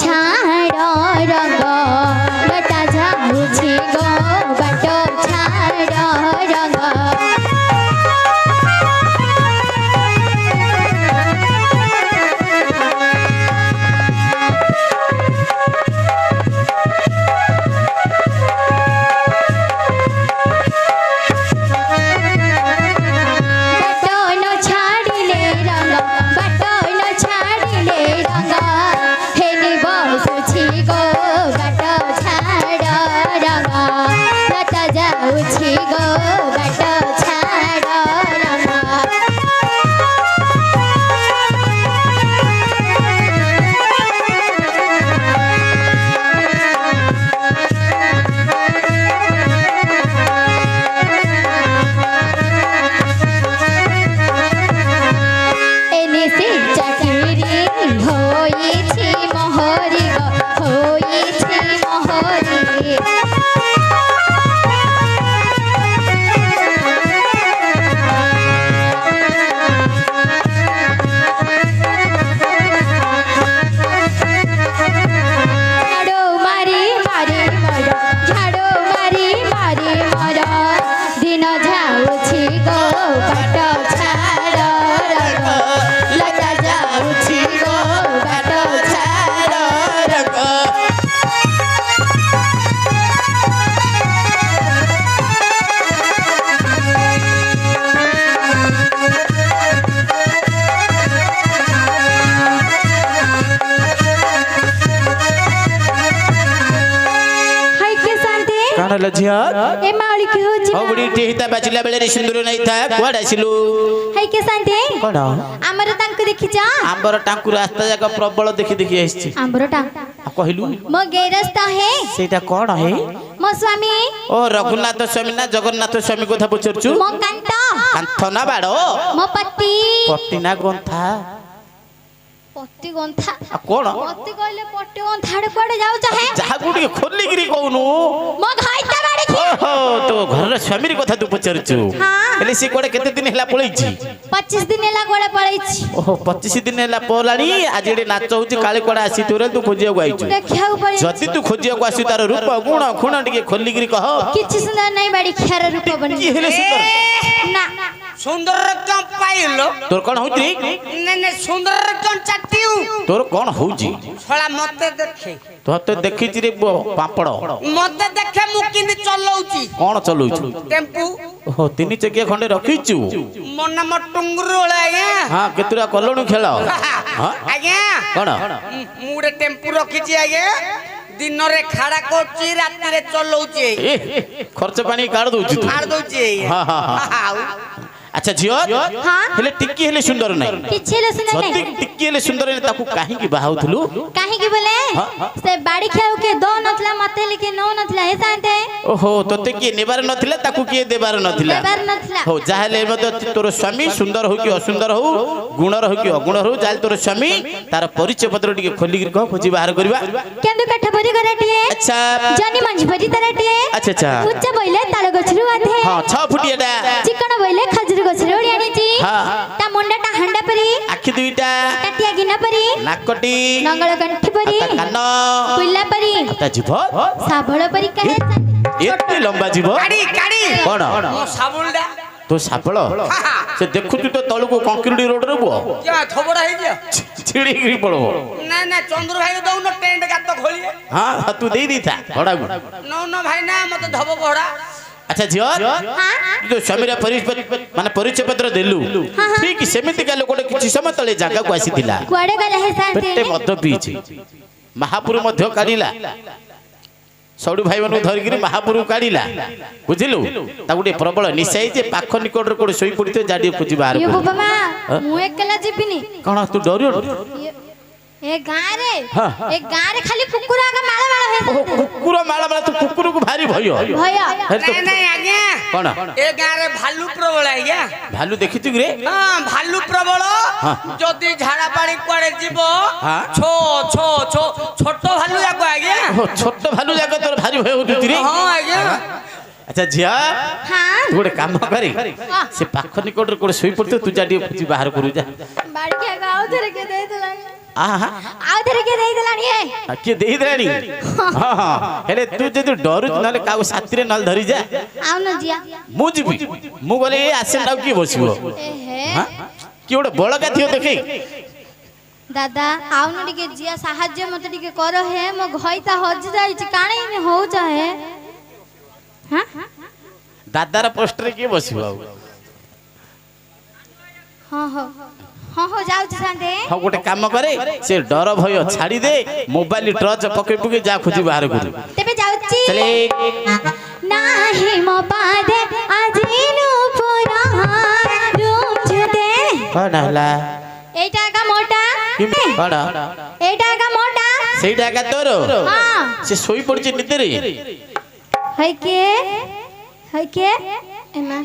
ଛାଡ଼ ରଙ୍ଗ ବଟା ଯାଉଛି ଗୋ ବାଟ ଛାଡ଼ ରଙ୍ଗ झिया ए मावली के हो जी औबड़ी टेहिता बाचिला बेले सिंदूर नै था कोड आसिलु है के शांति कोड हमर टांकु देखि जा आंबर टांकु रास्ता जाक प्रबल देखि देखि आइछि आंबर टा कहिलु मो गेरस्ता है सेटा कोड है मो स्वामी ओ रघुनाथ स्वामी ना जगन्नाथ स्वामी कथा पचरछु मो कांत कांथ ना बाडो मो पति ना गंथा पट्टी गंथा कोन पट्टी कहले पट्टी गंथा कोडे जाउ चाहे जहा गुडी खोली गिरी कहनु मो घाइता बाड़ी ओहो तो घर स्वामी कथा तू पचरछु हां एले से कोडे केते दिन हला पळैछि 25 दिन हला कोडे पळैछि ओहो 25 दिन हला पलाणी आज एडे नाच होछि काले कोडा आसी तोरे तू खोजिया को आइछु देखियाउ पड़े जति तू खोजिया को आसी तार रूप गुण खुण टिके खोली गिरी कह किछि सुंदर नै बाड़ी खेर रूप बन की हेले सुंदर ना सुंदर कम पाइलो तोर कोन होइत्री ने सुंदर कम चाटिउ तोर कोन होउजी छळा मते देखे तो तो देखिछि रे पापड़ मते देखे मु किंदी चलौची कोन चलौछु टेम्पू ओहो तीन चकिया खंडे रखिछु मोर नाम टुंगुरुला आज्ञा हां केतुरा कलणु खेल हां आज्ञा कोन मु रे टेम्पू रखिछि आज्ञा दिन रे खाड़ा करछि रात रे चलौची खर्च पानी काढ दउछु काढ दउछि हां हां अच्छा झियो हां हेले टिक्की हेले सुंदर नै किछि ले सुंदर नै टिक्की हेले सुंदर नै ताकू काहे की बाहाउथलु काहे की बोले से बाड़ी खाऊ के दो नथला मते लेके नो नथला हे जानते ओहो तोते की नेबार नथिला ताकू की देबार नथिला देबार नथला हो जाहले मते तोर स्वामी सुंदर हो कि असुंदर हो गुणर हो कि अगुणर हो जाल तोर स्वामी तार परिचय पत्र टिके खोली गिर कह खोजी बाहर करबा केंदु काठ भरी कराटिए अच्छा जानी मंझ भरी तराटिए अच्छा अच्छा उच्च बोइले ताल गछरु आधे हां 6 फुटियाडा चिकन बोइले खजूर गछरु ओडी आनीची हां ता मुंडा ता हंडा परी आखि दुईटा टाटिया गिना परी नाकटी नंगल कंठी परी कान कुल्ला परी ता जीव साबळ परी कहे एते लंबा जीव काडी काडी कोन मो साबुलडा तो सापळ से देखु तो तळको कंक्रीट रोड रे बो क्या थबड़ा है क्या छिड़ी गिरी पड़ो ना ना चंद्र भाई को दउनो टेंट गात खोली हां तू देई दी था बड़ा नो नो भाई ना मते धब बड़ा अच्छा झियो हां जो स्वामीरा माने परिचय पत्र देलु ठीक सेमिति का लोकटे किछि समय तळे जागा को आसीतिला कुआडे गले हे शांति पेटे मद पीछि महापुर मध्य काढिला सौडू भाई मन धर गिरी महापुर काढिला बुझिलु ता गुटे प्रबल निसाई जे पाख निकट रे कोड सोई पडिते जाडी खोजी बाहर ये बाबा मां मु एकला जिबिनी कोन तू डरियो ए गां रे खाली कुकुरा का माला माला हे कुकुर माला माला तू कुकुर को भारी भयो भया नहीं नहीं आज्ञा कोन ए गां रे भालू प्रबल आज्ञा भालू देखितु रे हां भालू प्रबल जदी झाड़ा पानी कोड़े जीवो छो छो छो छोटो भालू जाको आज्ञा छोटो भालू जाको तोर भारी भयो उठुती रे हां आज्ञा अच्छा झिया हां तू गोटे काम करी से पाख निकट रे कोड सोई पड़ते तू जाडी खोजी बाहर करू जा बाड़ी के गाव धरे के दे देला आहा आउ धरे के दे देलानी है କିଏ ଦେଇଦେଲାଣି ହଁ ହଁ ହେଲେ ତୁ ଯଦି ଡରୁଛୁ ନହେଲେ କାହାକୁ ସାଥିରେ ନହେଲେ ଧରି ଯା ଆଉନ ଜିଆ ମୁଁ ଯିବି ମୁଁ ଗଲେ ଏ ଆସିଲେ ଆଉ କିଏ ବସିବ ଏହେ ହଁ? କିଏ ଗୋଟେ ବଳକା ଥିବ ଦେଖେ ଦାଦା ଆଉନ ଟିକେ ଜିଆ ସାହାଯ୍ୟ ମତେ ଟିକେ କର ହେ ମୋ ଘଇତା ହଜି ଯାଇଛି କାଣେ ହଉଛ ହେ ହଁ ଦାଦାର ପୋଷ୍ଟରେ କିଏ ବସିବ ଆଉ ହଁ ହଁ ହଁ ହଁ ଯାଉଛି ସାନ୍ତେ ହଁ ଗୋଟେ କାମ କରେ ସେ ଡର ଭୟ ଛାଡ଼ି ଦେ ମୋବାଇଲ ଟର୍ଚ୍ଚ ପକେଇ ପକେଇ ଯା ଖୋଜି ବାହାର କରୁ ତେବେ ଯାଉଛି ଚଲେ ନାହିଁ ମୋ ପାଦେ ଆଜି ନୂପୁରା ରୁଚୁତେ କଣ ହେଲା এইটা একা মোটা କଣ এইটা একা মোটা ସେଇଟା ଏକା ତୋର হ্যাঁ ସେ ଶୋଇ ପଡିଛି ନିଦରେ হই কে এমা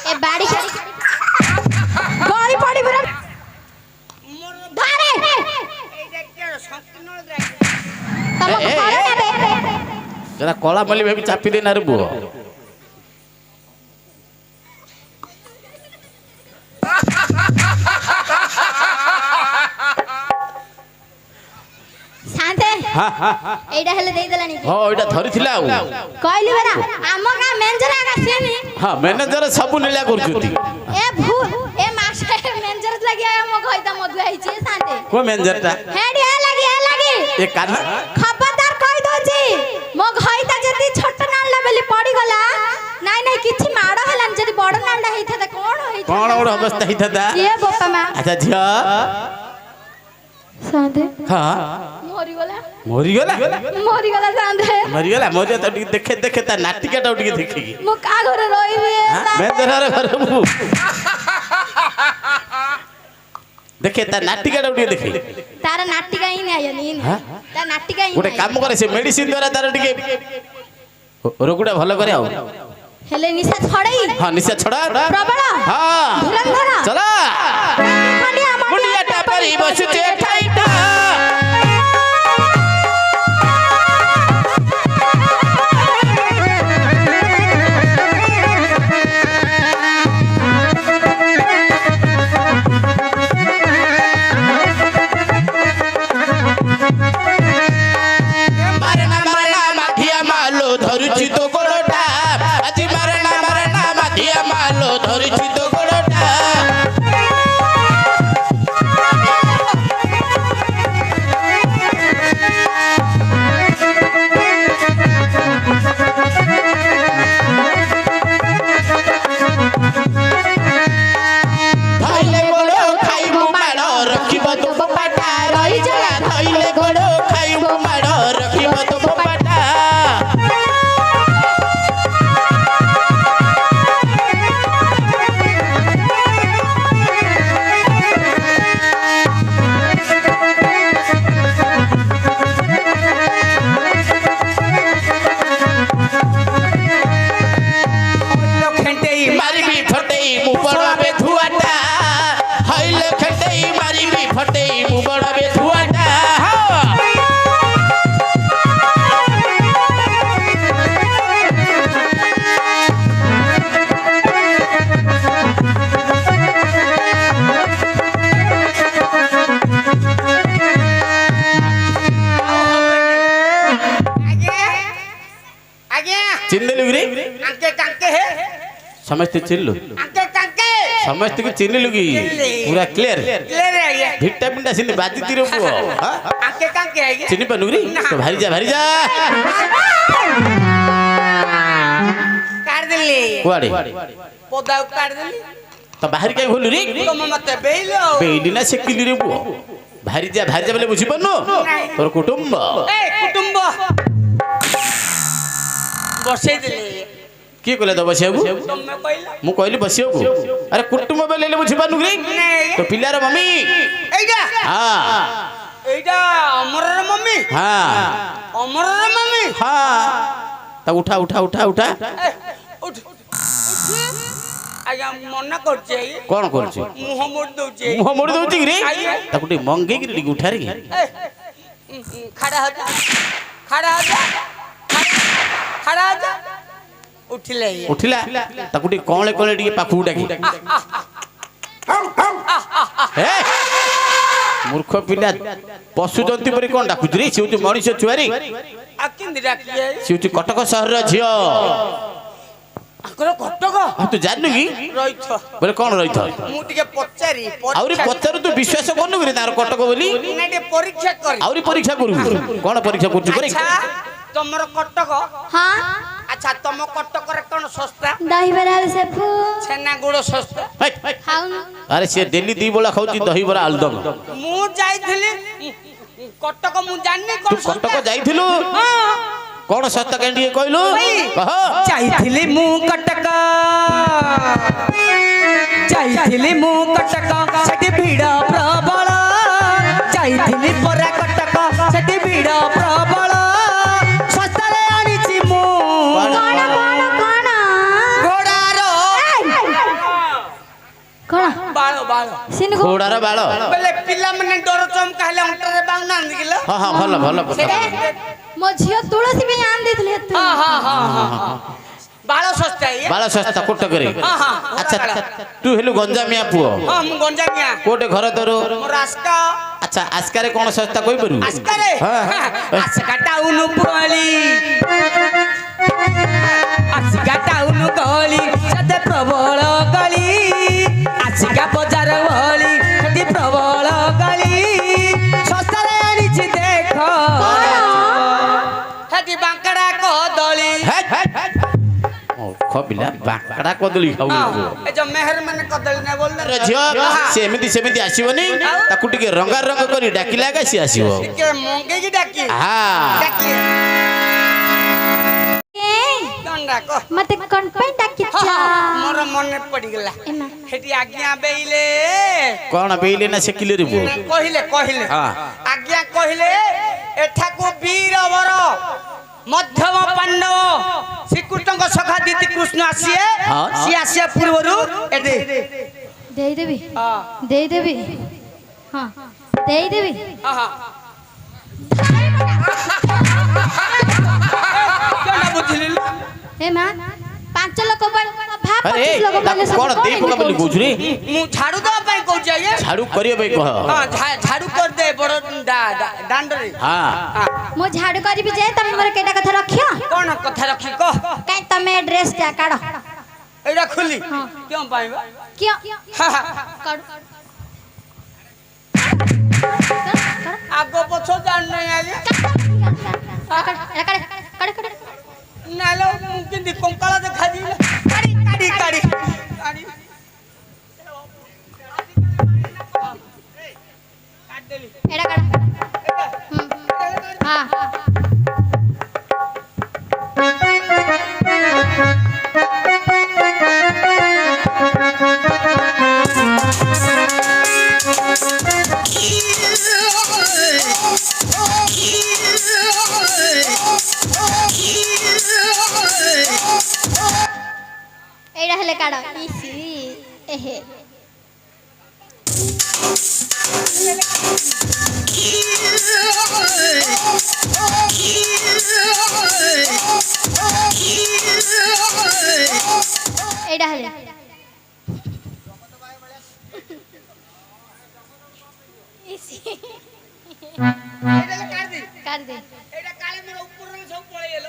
এ বাড়ি ছাড়ি গড়ি পড়ি বড় ধরে এইটা কেন সম্পূর্ণ তম এ, এ, ঘরে এ। নেবে ସେଟା କଳା ମଲ୍ଲି ଭାବି ଚାପି ଦେଇ ନାରେ ପୁଅ শান্তে এইটা হেলে দেই দেলানি ହଁ ଏଇଟା ଧରିଥିଲା ଆଉ কইলি বেরা আমো গা মেঞ্জরা গাছেনি ହଁ ମ୍ୟାନେଜର ସବୁ ନୀଳା କରୁଛନ୍ତି এ ভু এ মাসে মেঞ্জর লাগি আমো ঘইতা মধু আইছে শান্তে କୋଉ ମ୍ୟାନେଜରଟା হেডি এ লাগি ଏ କାନ খবরদার কই দোছি মো ঘইতা যদি ছোট নালটা বেলি পড়ি গলা নাই নাই কিছু মাড় হলান যদি বড় নালটা হেইথাতা কোন হেইতা କଣ ଗୋଟେ ଅବସ୍ଥା ହେଇଥାନ୍ତା এ বোপা মা ଆଚ୍ଛା ଝିଅ শান্তে ହଁ মরিগলা ମରିଗଲା মরিগলা শান্তে ମରିଗଲା ମରିଗଲା ତ ଟିକେ ଦେଖେ ଦେଖେ ତା ନାଟିକାଟାକୁ ଟିକେ ଦେଖିକି মো কা ঘরে রইবে ମ୍ୟାନେଜର ଘରେ ମୁଁ ଦେଖେ ତା ନାଟିକାଟାକୁ ଟିକେ ଦେଖେ তার নাটিকা ই নাই জানি তার নাটিকা ই ଗୋଟେ କାମ କରେ ସେ ମେଡିସିନ ଦ୍ୱାରା ତାର ଟିକେ ରୋଗଟା ଭଲ କରେ ଆଉ হেলে নিশা ছড়াই ହଁ ନିଶା ଛଡା প্রবল ହଁ ধুরন্ধর ଚଲା খন্ডিয়া ମୁଣ୍ଡିଆଟା ପାରି ବସୁଛେ ଠାଇଟା ମାରଣା ମାରଣା ମାଠିଆ ମାଲୋ ଧରୁଛି ତୋ ଗୋଡ଼ଟା ଆଜି ମାରଣା ମାରଣା ମାଠିଆ ମାଲୋ ଧରୁଛି ତୋ ଗୋଡ଼ଟା ଧଇଲେ ଗୋଡ଼ ଖାଇବୁ ମାଡ଼ ରଖିବ ତୋ ବୋପାଟା ରହିଯା ଧଇଲେ ଗୋଡ଼ ଖାଇବୁ ମାଡ଼ ରଖିବ ତୋ ବୋପାଟା ଖେଣ୍ଟେଇ ମାରିବି ଫଟେଇ ମୁଁ ବଡ଼ ବେଧୁଆଟା ହଇଲେ ଖେଟେଇ ମାରିବି ଫଟେଇ ମୁଁ ବଡ଼ ବେଧୁଆଟା ଆଜ୍ଞା ଆଜ୍ଞା ଚିହ୍ନିଲୁ କି ଆଙ୍କେ କାଙ୍କେ ହେ ସମସ୍ତେ ଚିହ୍ନିଲୁ ଆଙ୍କେ କାଙ୍କେ ସମସ୍ତଙ୍କୁ ଚିହ୍ନିଲୁ କି ପୁରା କ୍ଲିୟର ଲେ ରେ ଆଜ୍ଞା ଭିଟାମିନଟା ସିନି ବାଜିତିର ପୁଅ ଆଙ୍କେ କାଙ୍କେ ଆଜ୍ଞା ଚିହ୍ନି ପାରୁନୁ କି ତ ଭାରି ଯା କାଢି ଦେଲି କୁଆଡେ ପଦାକୁ କାଢି ଦେଲି ତ ବାହାରି କାଇଁ ଭୁଲୁ ରେ ତମେ ମତେ ବେଇଲ ବେଇଲି ନା ସେକିଲି ରେ ପୁଅ ଭାରି ଯା ବୋଲେ ବୁଝିପାରୁନୁ ତୋର କୁଟୁମ୍ବ ଏ କୁଟୁମ୍ବ ବସେଇ ଦେଲି କିଏ କହିଲା ତ ବସିବାକୁ ତମେ କହିଲ ମୁଁ କହିଲି ବସିବାକୁ ଆରେ କୁଟୁମ୍ବ ବୋଲେ ବୁଝିପାରୁନୁ କି ତ ପିଲାର ମମି এইটা ହଁ এইটা অমরর মম্মি ହଁ অমরর মম্মি ହଁ তা উঠা উঠা উঠা উঠা এ, উঠ আଜ୍ଞା ମନା କରୁଛି ଆଜ୍ଞା କଣ କରୁଛୁ ମୁହଁ ମୋଡ଼ି ଦଉଛି ମୁହଁ ମୋଡ଼ି ଦଉଛି କି ରେ ଆଜ୍ଞା ତାକୁ ଟିକେ ମଙ୍ଗେଇକିରି ଟିକେ ଉଠାରେ କି ଖାଡ଼ା ହଜା ଖାଡ଼ା ହଜା ଖାଡ଼ା ହଜା ଉଠିଲେ ଆଜ୍ଞା ଉଠିଲା ତାକୁ ଟିକେ କଅଁଳେ କଅଁଳେ ଟିକେ ପାଖକୁ ଡାକି ଏ ମୂର୍ଖ ପିଲା ପଶୁ ଜନ୍ତୁ ପରି କଣ ଡାକୁଛୁ ରେ ସେ ହଉଛି ମଣିଷ ଛୁଆରି ଆଉ କେମିତି ଡାକିଏ ସେ ହଉଛି କଟକ ସହରର ଝିଅ ଆଙ୍କର କଟକ ତୁ ଜାଣିନୁ କି ରହିଥ ବୋଲେ କଣ ରହିଥ ମୁଁ ଟିକେ ପଚାରି ଆହୁରି ପଚାରୁ ତୁ ବିଶ୍ୱାସ କରୁନୁ କି ତାର କଟକ ବୋଲି ନା ଟିକେ ପରୀକ୍ଷା କରି ଆହୁରି ପରୀକ୍ଷା କରୁ କଣ ପରୀକ୍ଷା କରୁଛୁ ପରେ ଆଚ୍ଛା ତମର କଟକ ହଁ ଆଚ୍ଛା ତମ କଟକରେ କଣ ଶସ୍ତା ଦହିବରା ସେଫୁ ଛେନା ଗୁଡ଼ ଶସ୍ତା ଖାଉନୁ ଆରେ ସେ ଡେଲି ଦି ବେଳା ଖାଉଛି ଦହିବରା ଆଳୁଦମ ମୁଁ ଯାଇଥିଲି କଟକ ମୁଁ ଜାଣିନି ତୁ କଣ କଟକ ଯାଇଥିଲୁ କଣ ଶସ୍ତା କାହିଁ ଟିକେ କହିଲୁ କହ ଯାଇଥିଲି ମୁଁ କଟକ ସେଠି ଭିଡ଼ ପ୍ରବଳ ଯାଇଥିଲି ପରା କଟକ ସେଠି ଭିଡ଼ ପ୍ରବଳ ଶସ୍ତାରେ ଆଣିଛି ମୁଁ କଣ ଘୋଡ଼ାର କଣ ବାଳ ବାଳ ସିନୁ ଘୋଡ଼ାର ବାଳ ବେଲେ ପିଲାମାନେ ଡର ଚମକା ହେଲେ ଅଣ୍ଟାରେ ବାଉନାହାନ୍ତି କିଲୋ ହଁ ହଁ ଭଲ ଭଲ ମୋ ଝିଅ ତୁଳସୀ ପାଇଁ ଆଣି ଦେଇଥିଲି ଏତେ ହଁ ବାଳ ଶସ୍ତା ବାଳ ଶସ୍ତା କଟକରେ ଆଚ୍ଛା ଘୋଡ଼ା ତୁ ହେଲୁ ଗଞ୍ଜାମିଆ ପୁଅ ହଁ ମୁଁ ଗଞ୍ଜାମିଆ କୋଉଟେ ଘର ତୋର ମୋର ଆସ୍କା ଆଚ୍ଛା ଆସ୍କାରେ କଣ ଶସ୍ତା କହିପାରିବୁ ଆସ୍କାରେ ହଁ। ଆସ୍କା ଟାଉନ ପୁରଳି ଆସ୍କା ଟାଉନ ଗଳି ସେତେ ପ୍ରବଳ ଗଳି ଆସ୍କା ବଜାର ଭଳି ସେଠି ପ୍ରବଳ ଗଳି ଶସ୍ତାରେ ଆଣିଛି ଦେଖ ସେଠି ବାଙ୍କଡା କଦଳୀ ପିଲା ବାଙ୍କଡା କଦଳୀ ଖାଉ ଏ ଯୋଉ ମେହର ମାନେ କଦଳୀ ନା ବୋଲ ଝିଅ ସେ ଏମିତି ସେମିତି ଆସିବନି ତାକୁ ଟିକେ ରଙ୍ଗାରଙ୍ଗ କରି ଡାକିଲା ଏକା ସିଏ ଆସିବ ଟିକେ ମଙ୍ଗେଇକି ଡାକି ଡାକି ଡାକ ମତେ କଣ ପାଇଁ ଡାକିଛ ମୋର ମନେ ପଡିଗଲା ସେଠି ଆଜ୍ଞା ବେଇଲେ କଣ ବେଇଲେ ନା ସେକିଲେ ରେ ପୁଅ କହିଲେ ଆଜ୍ଞା କହିଲେ ଏଠାକୁ ବୀରବର ମଧ୍ୟମ ପାଣ୍ଡବ ଶ୍ରୀକୃଷ୍ଣଙ୍କ ସଖା ଦିତି କୃଷ୍ଣ ଆସିଏ ସିଏ ଆସିବା ପୂର୍ବରୁ ଏଠି ଦେଇଦେବି ଦେଇଦେବି ହଁ ଦେଇଦେବି ବୁଝିଲି ଏ ମା 5 ଲୋକ ଭାବ ଆରେ 25 ଲୋକ ମାନେ କଣ ଦେଇ ପକା ବୋଲି କହୁଛୁ ରେ ମୁଁ ଝାଡୁ ଦବା ପାଇଁ କହୁଛି ଆଜ୍ଞା ଝାଡୁ କରିବା ପାଇଁ କହ ଝାଡୁ କରିଦେ ବଡ ଦାଣ୍ଡରେ ମୁଁ ଝାଡୁ କରିବି ଯେ ତମେ ମୋର କେଟା କଥା ରଖିଅ କଣ କଥା ରଖି କହ କାଇଁ ତମେ ଡ୍ରେସ ଟା କାଢ ଏଇଟା ଖୋଲି କେଉଁ ପାଇଁ ବା କିଅ କାଢ ଆଗ ପଛ ଜାଣି ନାହିଁ ଆଜ୍ଞା ନାଲୋ ମୁଁ କେମିତି କଙ୍କାଳ ଦେଖାଯିବି କାଢି କାଢି କାଢି କାଢି ଏଟା କାଢ ହଁ এইটা হলে কাড়ো ইসি এহে এইটা হলে ইসি কাট দে এটা কালে মোর উপর সব পড়ে গেল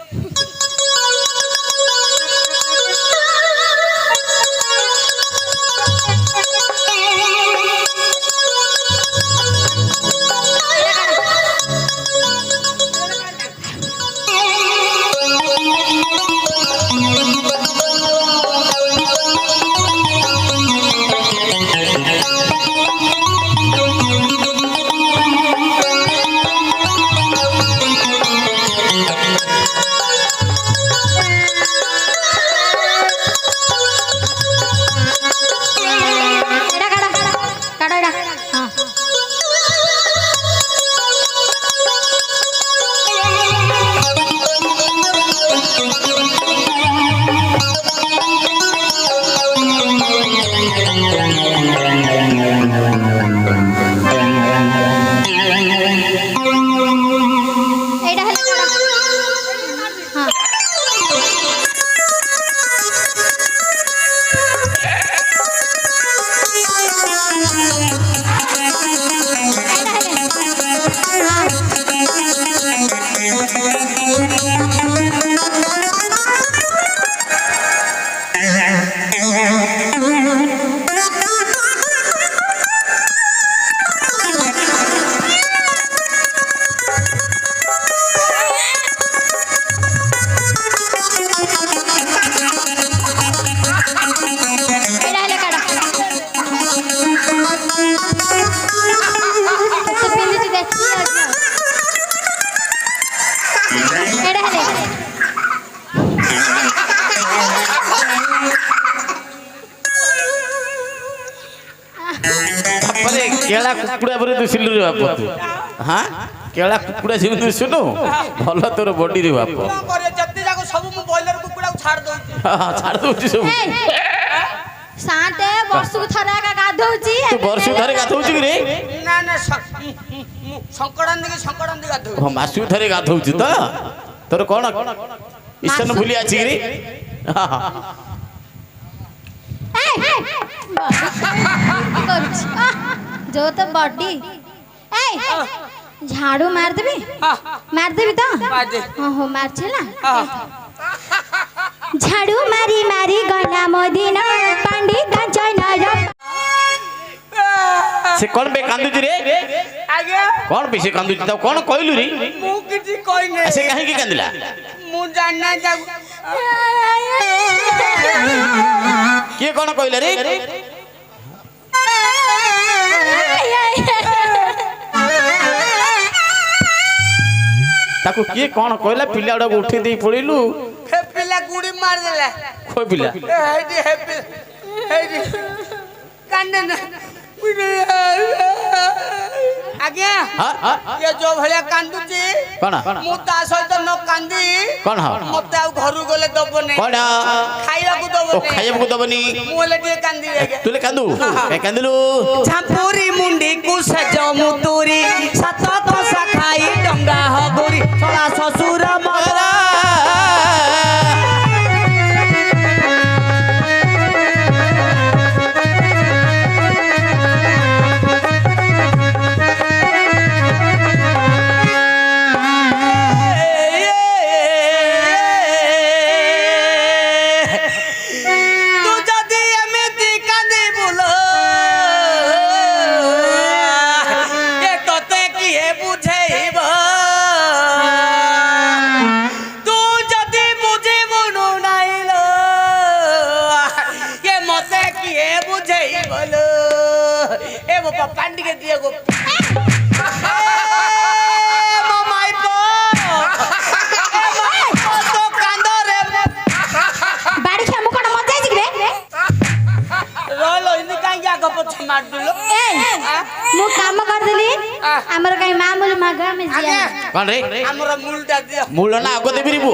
କୁକୁଡ଼ା ପରି ଦୁସିଲୁ ରେ ବାପ ତୁ ହଁ କେଳା କୁକୁଡ଼ା ଯେମିତି ଦୁସୁନୁ ଭଲ ତୋର ବଡି ରେ ବାପ କଣ କରିବ ଯେତେ ଯାକ ସବୁ ମୁଁ ବ୍ରଏଲର କୁକୁଡ଼ାକୁ ଛାଡି ଦଉଛି ଛାଡ଼ି ଦଉଛି ସବୁ ସାଟେ ବର୍ଷକୁ ଥରେ ଏକା ଗାଧଉଛି ତୁ ବର୍ଷକୁ ଥରେ ଗାଧଉଛୁ କି ରେ ନା ନା ସଂକଡ଼ାନ୍ତି ଗାଧଉଛି ହଁ ମାସକୁ ଥରେ ଗାଧଉଛୁ ତ ତୋର କଣ ଇସନ ଭୁଲି ଅଛି କି ରେ जो तो बॉडी झाड़ू मार देबी तो हो मार छला झाड़ू मारी मारी गला मोदिन पंडित जयनर से कौन बे कांदुची रे आगे कौन पे से कांदुची त कौन कहलु रे मु किछि कहि नै से काहे की कांदिला मु जानना जाऊ के कौन कहले रे ताको के कौन कहला पिला उडा उठे देई पड़िलु हे पिला गुडी मार देला कोई पिला हेडी कांदे ना आज्ञा ये जो भलिया कांदुची कोन मु ता सहित न कांदी कोन हो मते आ घरु गले दबो नै कोन खाइबा को दबो ओ खाइबा को दबनी मोले जे कांदी रे तुले कांदू के कांदिलु झापुरी मुंडी को सजमु तोरी सात कोसा खाई डंगा हगोरी छोला ससुर मरा पांडी के दिए गो माय तो कांदो रे बाड़ी के मुकड़ मत जाई रे रोलो इन काई जा गप मार दिलो ए मु काम कर देली हमर काई मामूल मागा में जिया कोन रे हमर मूलटा दियो मूल ना आगो देबी रे बु